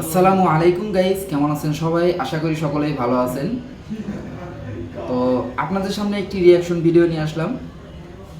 আসসালামু আলাইকুম গাইস, কেমন আছেন সবাই? আশা করি সকলেই ভালো আছেন। তো আপনাদের সামনে একটি রিয়াকশন ভিডিও নিয়ে আসলাম।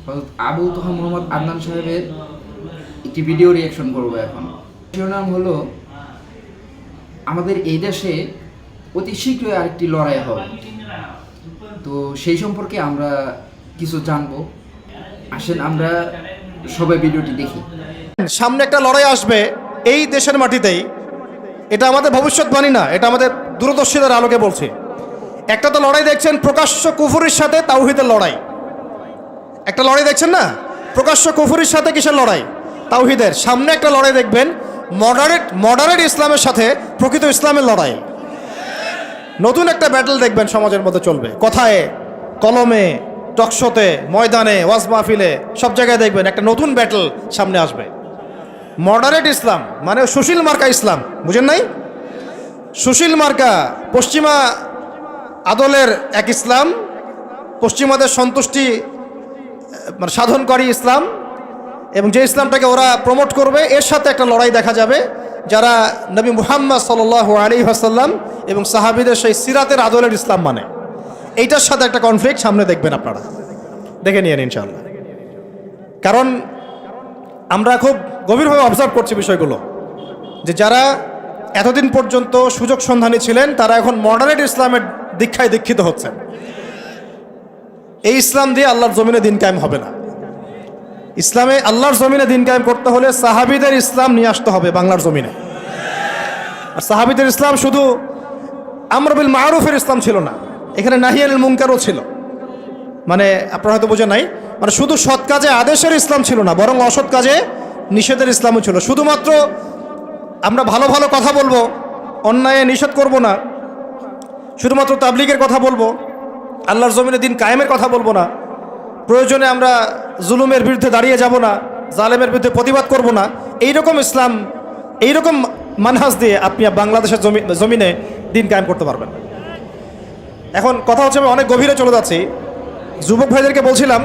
হযরত আবু তোহা মোহাম্মদ আদনান সাহেবের একটি ভিডিও রিয়াকশন করব এখন। শিরোনাম হলো, আমাদের এই দেশে অতি শীঘ্রই আরেকটি লড়াই হবে। তো সেই সম্পর্কে আমরা কিছু জানবো। আসেন আমরা সবাই ভিডিওটি দেখি। সামনে একটা লড়াই আসবে এই দেশের মাটিতেই। এটা আমাদের ভবিষ্যৎবাণী না, এটা আমাদের দূরদর্শীদের আলোকে বলছি। একটা তো লড়াই দেখছেন প্রকাশ্য কুফুরির সাথে তাওহীদের লড়াই। একটা লড়াই দেখছেন না, প্রকাশ্য কুফুরির সাথে কিসের লড়াই? তাওহীদের। সামনে একটা লড়াই দেখবেন মডারেট ইসলামের সাথে প্রকৃত ইসলামের লড়াই। নতুন একটা ব্যাটল দেখবেন সমাজের মধ্যে চলবে, কথায় কলমে, টকশোতে, ময়দানে, ওয়াজ মাহফিলে, সব জায়গায় দেখবেন একটা নতুন ব্যাটল সামনে আসবে। মডারেট ইসলাম মানে সুশীল মার্কা ইসলাম, বুঝেন নাই? সুশীল মার্কা পশ্চিমা আদলের এক ইসলাম, পশ্চিমাদের সন্তুষ্টি মানে সাধনকারী ইসলাম, এবং যে ইসলামটাকে ওরা প্রমোট করবে, এর সাথে একটা লড়াই দেখা যাবে যারা নবী মুহাম্মদ সাল্লাল্লাহু আলাইহি ওয়াসাল্লাম এবং সাহাবীদের সেই সিরাতের আদলের ইসলাম মানে, এইটার সাথে একটা কনফ্লিক্ট সামনে দেখবেন আপনারা। দেখে নিয়েন ইনশাআল্লাহ। কারণ আমরা খুব গভীরভাবে অবজার্ভ করছি বিষয়গুলো, যে যারা এতদিন পর্যন্ত সুযোগ সন্ধানী ছিলেন তারা এখন মডারেট ইসলামের দীক্ষায় দীক্ষিত হচ্ছেন। এই ইসলাম দিয়ে আল্লাহর জমিনে দিন কায়েম হবে না। ইসলামে আল্লাহর জমিনে দিন কায়েম করতে হলে সাহাবীদের ইসলাম নিয়ে আসতে হবে বাংলার জমিনে। আর সাহাবীদের ইসলাম শুধু আমর বিল মারুফের ইসলাম ছিল না, এখানে নাহি আনিল মুনকারও ছিল। মানে আপনারা হয়তো বোঝেন নাই, মানে শুধু সৎ কাজে আদেশের ইসলাম ছিল না, বরং অসৎ কাজে নিষেধের ইসলামও ছিল। শুধুমাত্র আমরা ভালো ভালো কথা বলবো, অন্যায় নিষেধ করব না, শুধুমাত্র তাবলীগের কথা বলবো, আল্লাহর জমিনে দিন কায়েমের কথা বলবো না, প্রয়োজনে আমরা জুলুমের বিরুদ্ধে দাঁড়িয়ে যাব না, জালেমের বিরুদ্ধে প্রতিবাদ করব না, এইরকম ইসলাম, এইরকম মানহাজ দিয়ে আপনি বাংলাদেশের জমিনে দিন কায়েম করতে পারবেন। এখন কথা হচ্ছে, আমি অনেক গভীরে চলে যাচ্ছি। যুবক ভাইদেরকে বলছিলাম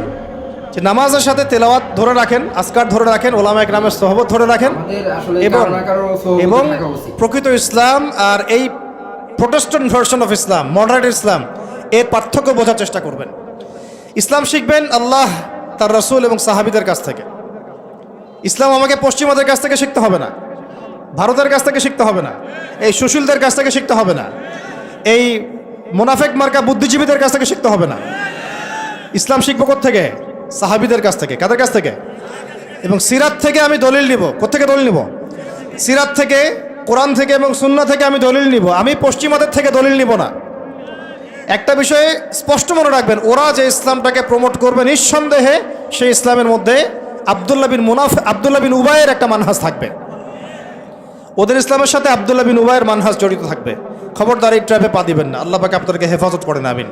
যে নামাজের সাথে তেলাওয়াত ধরে রাখেন, আজকার ধরে রাখেন, ওলামা একরামের সোহবত ধরে রাখেন, এবং প্রকৃত ইসলাম আর এই প্রোটেস্ট্যান্ট ভার্সন অফ ইসলাম, মডারেট ইসলাম, এর পার্থক্য বোঝার চেষ্টা করবেন। ইসলাম শিখবেন আল্লাহ, তার রাসূল এবং সাহাবীদের কাছ থেকে। ইসলাম আমাকে পশ্চিমাদের কাছ থেকে শিখতে হবে না, ভারতের কাছ থেকে শিখতে হবে না, এই সুশীলদের কাছ থেকে শিখতে হবে না, এই মুনাফেক মার্কা বুদ্ধিজীবীদের কাছ থেকে শিখতে হবে না। ইসলাম শিখবো কোত্থেকে? সাহাবীদের কাছ থেকে। কাদের কাছ থেকে? এবং সিরাত থেকে আমি দলিল নিব। কোত্থেকে দলিল নিব? সিরাত থেকে, কোরআন থেকে এবং সুন্নাহ থেকে আমি দলিল নিব। আমি পশ্চিমাদের থেকে দলিল নিব না। একটা বিষয়ে স্পষ্ট মনে রাখবেন, ওরা যে ইসলামটাকে প্রমোট করবে নিঃসন্দেহে সেই ইসলামের মধ্যে আব্দুল্লাহ বিন উবাইয়ের একটা মানহাজ থাকবে। ওদের ইসলামের সাথে আব্দুল্লাহ বিন উবাইয়ের মানহাজ জড়িত থাকবে। খবরদার এই ট্র্যাপে পা দিবেন না, আল্লাহ পাক আপনাদেরকে হেফাজত করেন, আমিন।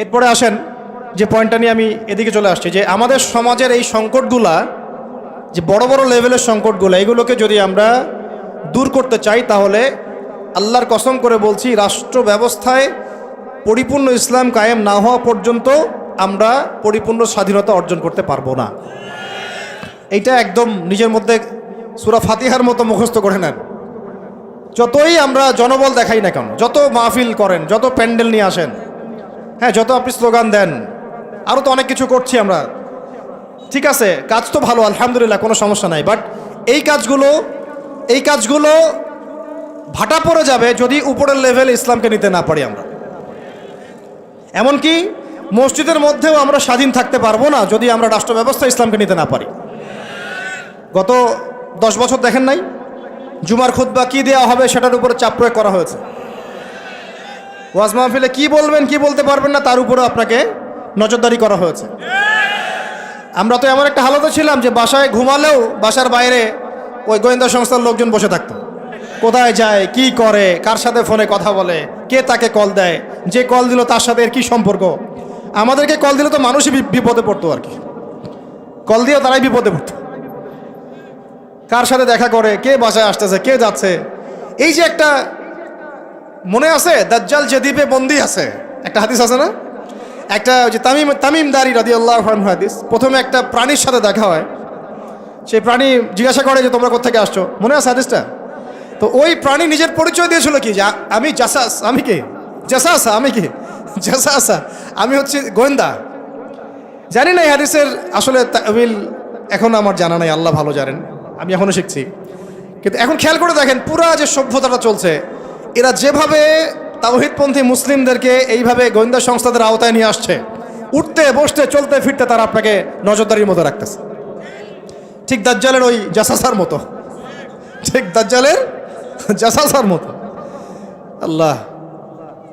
এরপরে আসেন যে পয়েন্টটা নিয়ে আমি এদিকে চলে আসছি, যে আমাদের সমাজের এই সংকটগুলা, যে বড় বড় লেভেলের সংকটগুলো, এগুলোকে যদি আমরা দূর করতে চাই, তাহলে আল্লাহর কসম করে বলছি, রাষ্ট্র ব্যবস্থায় পরিপূর্ণ ইসলাম কায়েম না হওয়া পর্যন্ত আমরা পরিপূর্ণ স্বাধীনতা অর্জন করতে পারবো না। এইটা একদম নিজের মধ্যে সূরা ফাতিহার মতো মুখস্থ করে নেন। যতই আমরা জনবল দেখাই না কেন, যত মাহফিল করেন, যত প্যান্ডেল নিয়ে আসেন, হ্যাঁ, যত আপনি স্লোগান দেন, আরও তো অনেক কিছু করছি আমরা, ঠিক আছে, কাজ তো ভালো, আলহামদুলিল্লাহ, কোনো সমস্যা নাই। বাট এই কাজগুলো ভাটা পড়ে যাবে যদি উপরের লেভেলে ইসলামকে নিতে না পারি আমরা। এমনকি মসজিদের মধ্যেও আমরা স্বাধীন থাকতে পারবো না যদি আমরা রাষ্ট্র ব্যবস্থা ইসলামকে নিতে না পারি। গত 10 বছর দেখেন নাই, জুমার খুতবা কি দেওয়া হবে সেটার উপরে চাপ প্রয়োগ করা হয়েছে। ওয়াজ মাহফিলে কি বলবেন, কি বলতে পারবেন না, তার উপরে আপনাকে নজরদারি করা হয়েছে। আমরা তো এমন একটা হালতে ছিলাম যে বাসায় ঘুমালেও বাসার বাইরে ওই গোয়েন্দা সংস্থার লোকজন বসে থাকতো। কোথায় যায়, কি করে, কার সাথে ফোনে কথা বলে, কে তাকে কল দেয়, যে কল দিল তার সাথে এর কী সম্পর্ক। আমাদেরকে কল দিলে তো মানুষই বিপদে পড়তো, আর কি, কল দিয়েও তারাই বিপদে পড়তো। কার সাথে দেখা করে, কে বাসায় আসতেছে, কে যাচ্ছে। এই যে একটা, মনে আছে দাজ্জাল যে দ্বীপে বন্দী আছে, একটা হাদিস আছে না, একটা যে তামিম দারি রাদিয়াল্লাহু আনহু হাদিস, প্রথমে একটা প্রাণীর সাথে দেখা হয়, সেই প্রাণী জিজ্ঞাসা করে যে তোমরা কোত্থেকে আসছো, মনে আছে হাদিসটা? তো ওই প্রাণী নিজের পরিচয় দিয়েছিল কি, যে আমি জাসাস। আমি কে? জাসাসা। আমি কি? জাসাসা। আমি হচ্ছে গোয়েন্দা। জানি না এই হাদিসের আসলে তাবিল এখন আমার জানা নাই, আল্লাহ ভালো জানেন, আমি এখনও শিখছি। কিন্তু এখন খেয়াল করে দেখেন পুরা যে সভ্যতাটা চলছে, এরা যেভাবে তাওহীদপন্থী মুসলিমদেরকে এইভাবে গোয়েন্দা সংস্থাদের আওতায় নিয়ে আসছে, উঠতে বসতে চলতে ফিরতে তারা আপনাকে নজরদারির মতো রাখতেছে, ঠিক দাজ্জালের ওই জাসাসার মতো, ঠিক দাজ্জালের জাসাসার মতো। আল্লাহ।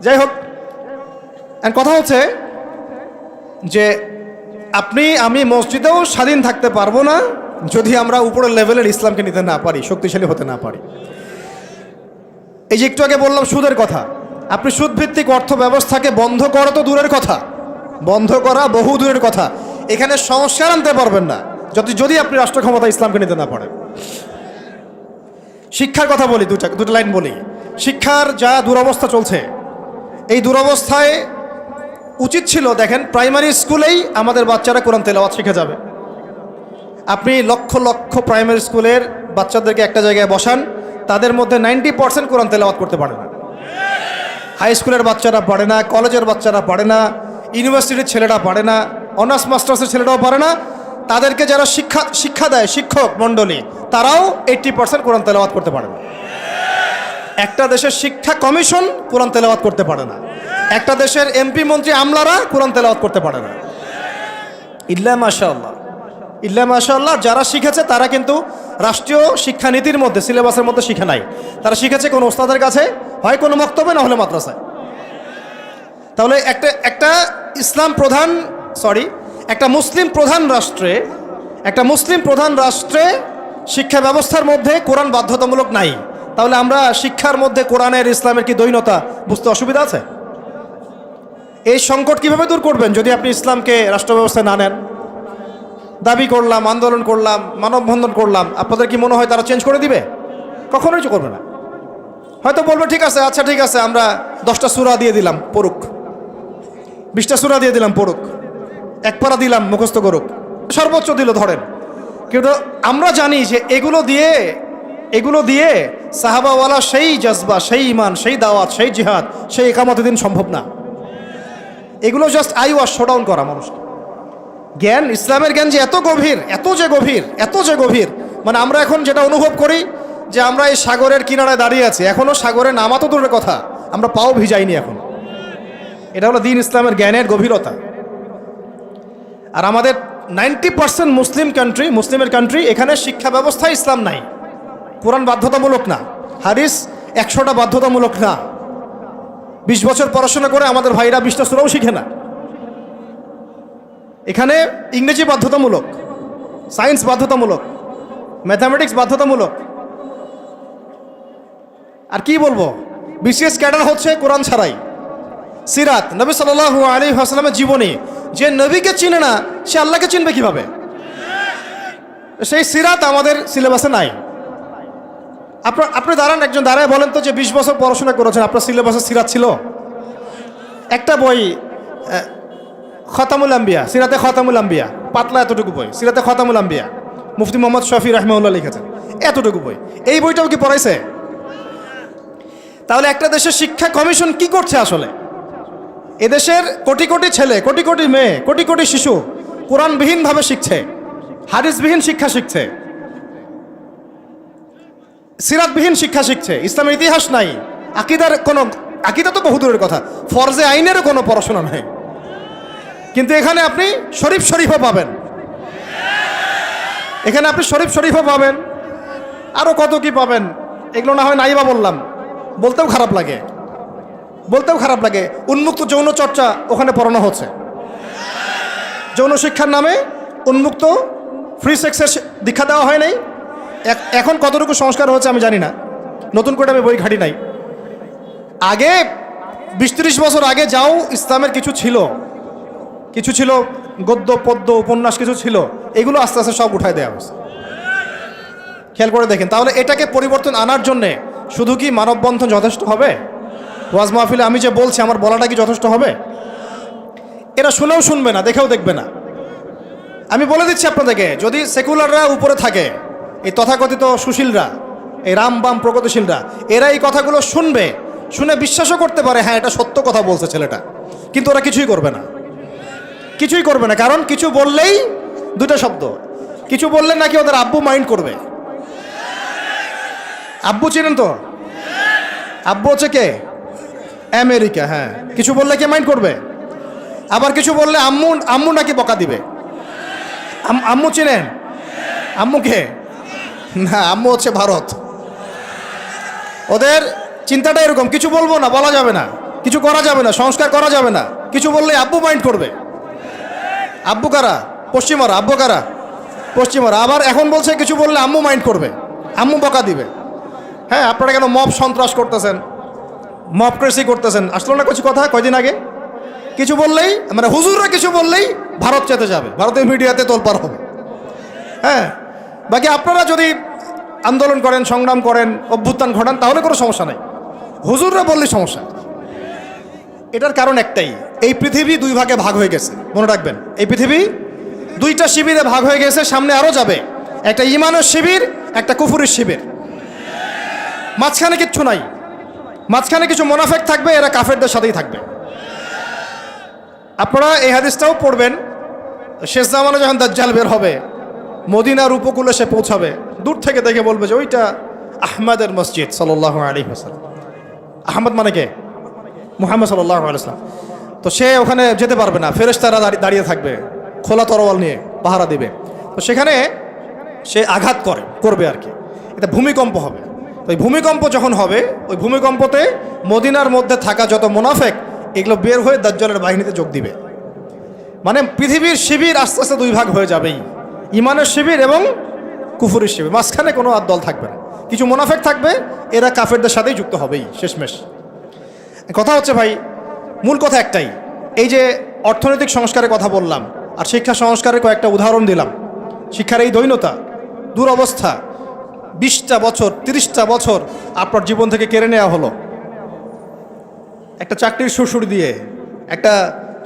যাই হোক, কথা হচ্ছে যে আপনি আমি মসজিদেও স্বাধীন থাকতে পারবো না যদি আমরা উপরের লেভেলের ইসলামকে নিতে না পারি, শক্তিশালী হতে না পারি। এই যে একটু আগে বললাম সুদের কথা, আপনি সুদভিত্তিক অর্থ ব্যবস্থাকে বন্ধ করা তো দূরের কথা, বন্ধ করা বহু দূরের কথা, এখানে সংস্কার আনতে পারবেন না যদি আপনি রাষ্ট্র ক্ষমতা ইসলামকে নিতে না পারেন। শিক্ষার কথা বলি, দুটো লাইন বলি। শিক্ষার যা দুরবস্থা চলছে, এই দুরবস্থায় উচিত ছিল দেখেন প্রাইমারি স্কুলেই আমাদের বাচ্চারা কোরআন তেলাওয়াত শিখে যাবে। আপনি লক্ষ লক্ষ প্রাইমারি স্কুলের বাচ্চাদেরকে একটা জায়গায় বসান, তাদের মধ্যে 90% কোরআন তেলাওয়াত করতে পারে না। হাই স্কুলের বাচ্চারা পারে না, কলেজের বাচ্চারা পারে না, ইউনিভার্সিটির ছেলেরা পারে না, অনার্স মাস্টার্সের ছেলেরাও পারে না। তাদেরকে যারা শিক্ষা দেয় শিক্ষক মণ্ডলী, তারাও 80% কোরআন তেলাওয়াত করতে পারে না। একটা দেশের শিক্ষা কমিশন কোরআন তেলাওয়াত করতে পারে না। একটা দেশের এমপি মন্ত্রী আমলারা কোরআন তেলাওয়াত করতে পারে না। ইল্লা মাশাআল্লাহ, ইল্লা মাশাআল্লাহ। যারা শিখেছে তারা কিন্তু রাষ্ট্রীয় শিক্ষানীতির মধ্যে, সিলেবাসের মধ্যে শিখে নাই, তারা শিখেছে কোনো ওস্তাদের কাছে, হয় কোনো মক্তবে, না হলে মাদ্রাসায়। তাহলে একটা মুসলিম প্রধান রাষ্ট্রে শিক্ষা ব্যবস্থার মধ্যে কোরআন বাধ্যতামূলক নাই। তাহলে আমরা শিক্ষার মধ্যে কোরআনের ইসলামের কি দ্বৈনতা বুঝতে অসুবিধা আছে? এই সংকট কিভাবে দূর করবেন যদি আপনি ইসলামকে রাষ্ট্র ব্যবস্থায় না নেন? দাবি করলাম, আন্দোলন করলাম, মানববন্ধন করলাম, আপনাদের কি মনে হয় তারা চেঞ্জ করে দিবে? কখনোই করবে না। হয়তো বলবে ঠিক আছে, আচ্ছা ঠিক আছে, আমরা 10টা সূরা দিয়ে দিলাম পড়ুক, 20টা সূরা দিয়ে দিলাম পড়ুক, এক পারা দিলাম মুখস্থ করুক, সর্বোচ্চ দিল ধরেন। কিন্তু আমরা জানি যে এগুলো দিয়ে সাহাবাওয়ালা সেই জজবা, সেই ইমান, সেই দাওয়াত, সেই জিহাদ, সেই একামতের দিন সম্ভব না। এগুলো জাস্ট আইওয়াশ শোডাউন করা মানুষকে। জ্ঞান, ইসলামের জ্ঞান যে এত যে গভীর, মানে আমরা এখন যেটা অনুভব করি যে আমরা এই সাগরের কিনারায় দাঁড়িয়ে আছি, এখনও সাগরে নামা তো দূরের কথা, আমরা পাও ভিজাইনি এখন। এটা হলো দ্বীন ইসলামের জ্ঞানের গভীরতা। আর আমাদের 90% মুসলিমের কান্ট্রি, এখানে শিক্ষা ব্যবস্থায় ইসলাম নাই। কোরআন বাধ্যতামূলক না, হাদিস 100টা বাধ্যতামূলক না। 20 বছর পড়াশোনা করে আমাদের ভাইরা 20টা সূরাও শিখে না। এখানে ইংরেজি বাধ্যতামূলক, সায়েন্স বাধ্যতামূলক, ম্যাথামেটিক্স বাধ্যতামূলক। আর কি বলবো, বিসিএস ক্যাডার হচ্ছে কোরআন ছাড়াই। সিরাত, নবী সাল্লাল্লাহু আলাইহি ওয়াসাল্লামের জীবনী, যে নবীকে চিনে না সে আল্লাহকে চিনবে কিভাবে? সেই সিরাত আমাদের সিলেবাসে নাই। আপনি একজন দাঁড়ায় বলেন তো যে 20 বছর পড়াশোনা করেছেন, আপনার সিলেবাসে সিরাত ছিল? একটা বই খতামুল আম্বিয়া, সিরাতে খতামুল আম্বিয়া, পাতলা এতটুকু বই, সিরাতে খতামুল আম্বিয়া, মুফতি মোহাম্মদ শফি রাহমাহুল্লাহ লিখেছেন, এতটুকু বই। এই বইটাও কি পড়াইছে? তাহলে একটা দেশের শিক্ষা কমিশন কি করছে আসলে? এদেশের কোটি কোটি ছেলে, কোটি কোটি মেয়ে, কোটি কোটি শিশু কোরআনবিহীনভাবে শিখছে, হাদিসবিহীন শিক্ষা শিখছে, সিরাতবিহীন শিক্ষা শিখছে, ইসলামের ইতিহাস নাই, আকিদা তো বহু দূরের কথা, ফরজে আইনেরও কোনো পড়াশোনা নাই। কিন্তু এখানে আপনি শরীফও পাবেন, আরও কত কি পাবেন, এগুলো না হয় নাইবা বললাম, বলতেও খারাপ লাগে। উন্মুক্ত যৌন চর্চা ওখানে পড়ানো হচ্ছে, যৌন শিক্ষার নামে উন্মুক্ত ফ্রি সেক্সের দীক্ষা দেওয়া হয় নাই। এখন কতটুকু সংস্কার হচ্ছে আমি জানি না, নতুন করে আমি বই ঘাটি নাই। আগে 20-30 বছর আগে যাও ইসলামের কিছু ছিল, গদ্য পদ্য উপন্যাস কিছু ছিল, এগুলো আস্তে আস্তে সব উঠায় দেওয়া হয়েছে। খেয়াল করে দেখেন। তাহলে এটাকে পরিবর্তন আনার জন্যে শুধু কি মানববন্ধন যথেষ্ট হবে? ওয়াজ মাহফিলে আমি যে বলছি আমার বলাটা কি যথেষ্ট হবে? এরা শুনেও শুনবে না, দেখেও দেখবে না। আমি বলে দিচ্ছি আপনাদেরকে, যদি সেকুলাররা উপরে থাকে, এই তথাকথিত সুশীলরা, এই রাম বাম প্রগতিশীলরা, এরা এই কথাগুলো শুনবে, শুনে বিশ্বাসও করতে পারে হ্যাঁ এটা সত্য কথা বলছে ছেলেটা, কিন্তু ওরা কিছুই করবে না, কিছুই করবে না। কারণ কিছু বললেই দুটো শব্দ, কিছু বললে নাকি ওদের আব্বু মাইন্ড করবে। আব্বু চিনেন তো? আব্বু হচ্ছে কে? আমেরিকা। হ্যাঁ, কিছু বললে কে মাইন্ড করবে? আবার কিছু বললে আম্মু, আম্মু নাকি বকা দিবে। আম্মু চিনেন? আম্মু কে? না, আম্মু হচ্ছে ভারত। ওদের চিন্তাটা এরকম, কিছু বলবো না, বলা যাবে না, কিছু করা যাবে না, সংস্কার করা যাবে না, কিছু বললে আব্বু মাইন্ড করবে। আব্বু কারা? পশ্চিমারা। আব্বু কারা? পশ্চিমারা। আবার এখন বলছে কিছু বললে আম্মু মাইন্ড করবে, আম্মু বকা দিবে। হ্যাঁ, আপনারা কেন মব সন্ত্রাস করতেছেন, মবক্রেসি করতেছেন? আসলো না কিছু কথা কয়দিন আগে? কিছু বললেই মানে হুজুররা কিছু বললেই ভারত চেতে যাবে, ভারতের মিডিয়াতে তোলপাড় হবে। হ্যাঁ, বাকি আপনারা যদি আন্দোলন করেন, সংগ্রাম করেন, অভ্যুত্থান ঘটান, তাহলে কোনো সমস্যা নেই, হুজুররা বললেই সমস্যা। এটার কারণ একটাই, এই পৃথিবী দুই ভাগে ভাগ হয়ে গেছে, মনে রাখবেন। এই পৃথিবী দুইটা শিবিরে ভাগ হয়ে গেছে, সামনে আরও যাবে। একটা ঈমানের শিবির, একটা কুফুরের শিবির। মাঝখানে কিচ্ছু নাই, মাঝখানে কিছু মুনাফিক থাকবে, এরা কাফেরদের সাথেই থাকবে। আপনারা এই হাদিসটাও পড়বেন, শেষ জামানে যখন দাজ্জাল বের হবে, মদিনার উপকূলে সে পৌঁছাবে, দূর থেকে দেখে বলবে যে ওইটা আহমদের মসজিদ সাল্লাল্লাহু আলাইহি ওয়াসাল্লাম। আহমদ মানে কে? মুহাম্মদ সাল্লাল্লাহু আলাইহি ওয়াসাল্লাম। তো সে ওখানে যেতে পারবে না, ফেরেশতারা দাঁড়িয়ে থাকবে খোলা তরোয়াল নিয়ে পাহারা দিবে। তো সেখানে সে আঘাত করবে আর কি, এটা ভূমিকম্প হবে। তো ওই ভূমিকম্প যখন হবে, ওই ভূমিকম্পতে মদিনার মধ্যে থাকা যত মুনাফিক এগুলো বের হয়ে দাজ্জালের বাহিনীতে যোগ দিবে। মানে পৃথিবীর শিবির আস্তে আস্তে দুই ভাগ হয়ে যাবেই, ঈমানের শিবির এবং কুফুরের শিবির। মাঝখানে কোনো আর দল থাকবে না, কিছু মুনাফিক থাকবে, এরা কাফেরদের সাথেই যুক্ত হবেই শেষমেশ। কথা হচ্ছে ভাই, মূল কথা একটাই, এই যে অর্থনৈতিক সংস্কারের কথা বললাম আর শিক্ষা সংস্কারের কয়েকটা উদাহরণ দিলাম। শিক্ষার এই দৈন্যতা, দুরবস্থা, 20টা বছর 30টা বছর আপনার জীবন থেকে কেড়ে নেওয়া হলো একটা চাকরির সুরসুরি দিয়ে, একটা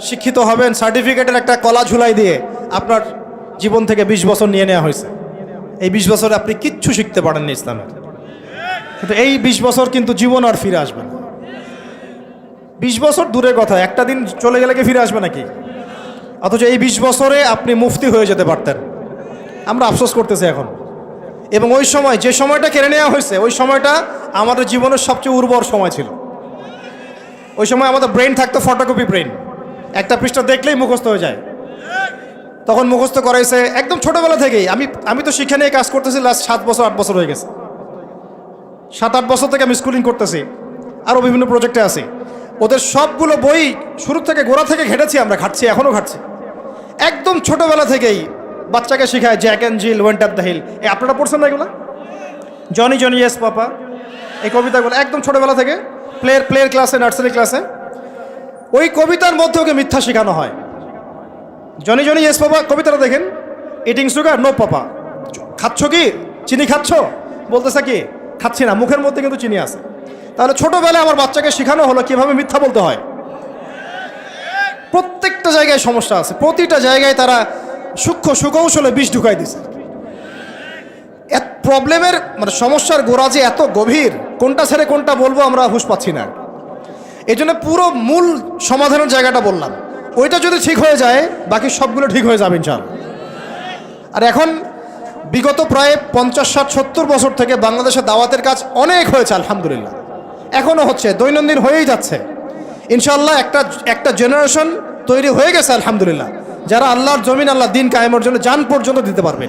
শিক্ষিত হবেন সার্টিফিকেটের একটা কলা ঝুলাই দিয়ে আপনার জীবন থেকে 20 বছর নিয়ে নেওয়া হয়েছে। এই 20 বছরে আপনি কিচ্ছু শিখতে পারেননি ইসলামের, কিন্তু এই 20 বছর কিন্তু জীবন আর ফিরে আসবে না। 20 বছর দূরের কথা, একটা দিন চলে গেলে কি ফিরে আসবে নাকি? অথচ এই 20 বছরে আপনি মুফতি হয়ে যেতে পারতেন। আমরা আফসোস করতেছি এখন। এবং ওই সময় যে সময়টা কেড়ে নেওয়া হয়েছে, ওই সময়টা আমাদের জীবনের সবচেয়ে উর্বর সময় ছিল। ওই সময় আমাদের ব্রেন থাকতো ফটোকপি ব্রেন, একটা পৃষ্ঠা দেখলেই মুখস্থ হয়ে যায়। তখন মুখস্থ করাইছে একদম ছোটোবেলা থেকেই। আমি তো শিক্ষা নিয়ে কাজ করতেছি লাস্ট 7 বছর 8 বছর হয়ে গেছে। 7-8 বছর থেকে আমি স্কুলিং করতেছি, আরও বিভিন্ন প্রজেক্টে আছি। ওদের সবগুলো বই শুরু থেকে গোড়া থেকে ঘেটেছি আমরা, ঘাটছি, এখনও ঘাটছি। একদম ছোটোবেলা থেকেই বাচ্চাকে শেখায় Jack and Jill went up the hill. আপনারা পড়ছেন না এগুলো? জনি জনি ইয়েস পাপা, এই কবিতাগুলো একদম ছোটোবেলা থেকে প্লেয়ার ক্লাসে, নার্সারি ক্লাসে ওই কবিতার মধ্যে ওকে মিথ্যা শেখানো হয়। জনি জনি ইয়েস পাপা কবিতাটা দেখেন, ইটিং সুগার নো পাপা, খাচ্ছ কি চিনি খাচ্ছ, বলতেছে কি খাচ্ছি না, মুখের মধ্যে কিন্তু চিনি আছে। তাহলে ছোটোবেলায় আমার বাচ্চাকে শেখানো হলো কীভাবে মিথ্যা বলতে হয়। প্রত্যেকটা জায়গায় সমস্যা আছে, প্রতিটা জায়গায় তারা সূক্ষ্ম সুকৌশলে বিষ ঢুকাই দিছে। প্রবলেমের মানে সমস্যার গোড়া যে এত গভীর, কোনটা ছেড়ে কোনটা বলবো আমরা হুঁশ পাচ্ছি না। এই জন্য পুরো মূল সমাধানের জায়গাটা বললাম, ওইটা যদি ঠিক হয়ে যায় বাকি সবগুলো ঠিক হয়ে যাবে ইনশাআল্লাহ। আর এখন বিগত প্রায় 50-60-70 বছর থেকে বাংলাদেশে দাওয়াতের কাজ অনেক হয়েছে আলহামদুলিল্লাহ, এখনও হচ্ছে, দৈনন্দিন হয়েই যাচ্ছে ইনশাআল্লাহ। একটা জেনারেশন তৈরি হয়ে গেছে আলহামদুলিল্লাহ, যারা আল্লাহর জমিন, আল্লাহ দিন কায়েমের জন্য জান পর্যন্ত দিতে পারবে।